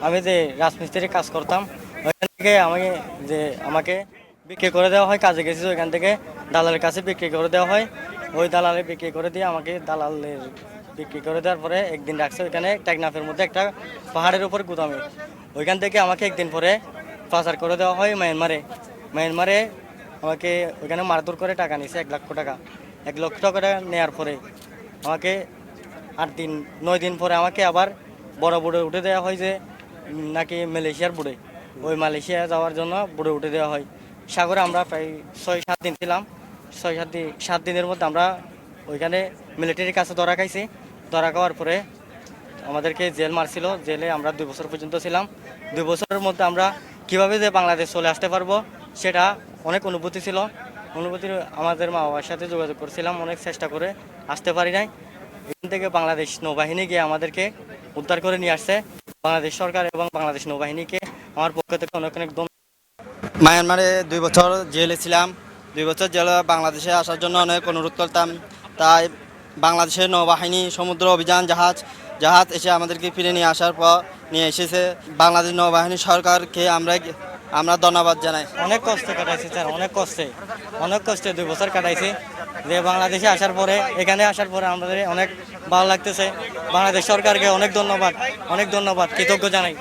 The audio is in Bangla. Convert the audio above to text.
আমি যে রাজমিস্ত্রির কাজ করতাম ওইখান থেকে আমাকে বিক্রি করে দেওয়া হয়। কাজে গেছি ওইখান থেকে দালালের কাছে বিক্রি করে দেওয়া হয়। ওই দালালে বিক্রি করে দিয়ে আমাকে দালালের বিক্রি করে দেওয়ার পরে একদিন রাখছে ওইখানে টেকনাফের মধ্যে একটা পাহাড়ের উপর গুদামে। ওইখান থেকে আমাকে একদিন পরে পাচার করে দেওয়া হয় মায়ানমারে আমাকে ওইখানে মারধর করে টাকা নিছে 1 লক্ষ টাকা। 1 লক্ষ টাকা নেওয়ার পরে আমাকে 8 দিন 9 দিন পরে আমাকে আবার বড় বোর্ডে উঠে দেওয়া হয় যে নাকি মালয়েশিয়ার বোর্ডে। ওই মালয়েশিয়া যাওয়ার জন্য বোর্ডে উঠে দেওয়া হয়। সাগরে আমরা প্রায় 6-7 দিন ছিলাম। 6-7 দিনের মধ্যে আমরা ওইখানে মিলিটারির কাছে ধরা খাইছি। ধরা খাওয়ার পরে আমাদেরকে জেল মারছিল। জেলে আমরা 2 বছর পর্যন্ত ছিলাম। 2 বছরের মধ্যে আমরা কিভাবে যে বাংলাদেশ চলে আসতে পারবো সেটা অনেক অনুভূতি ছিল। আমাদের মা বাবার সাথে যোগাযোগ করছিলাম, অনেক চেষ্টা করে আসতে পারি নাই। এখান থেকে বাংলাদেশ নৌবাহিনী গিয়ে আমাদেরকে উদ্ধার করে নিয়ে আসছে। বাংলাদেশ সরকার এবং বাংলাদেশ নৌবাহিনীকে আমার পক্ষ থেকে অনেক অনেক ধন্যবাদ। মায়ানমারে 2 বছর জেলে ছিলাম। 2 বছর জেলে বাংলাদেশে আসার জন্য অনেক অনুরোধ করতাম। তাই বাংলাদেশের নৌবাহিনী সমুদ্র অভিযান জাহাজ এসে আমাদেরকে ফিরে নিয়ে এসেছে। বাংলাদেশ নৌবাহিনী সরকারকে আমরা ধন্যবাদ জানাই। অনেক কষ্টে কাটাইছি স্যার, অনেক কষ্টে 2 বছর কাটাইছি। যে বাংলাদেশে আসার পরে এখানে আসার পরে আমাদের অনেক ভালো লাগতেছে। বাংলাদেশ সরকারকে অনেক ধন্যবাদ কৃতজ্ঞ জানাই।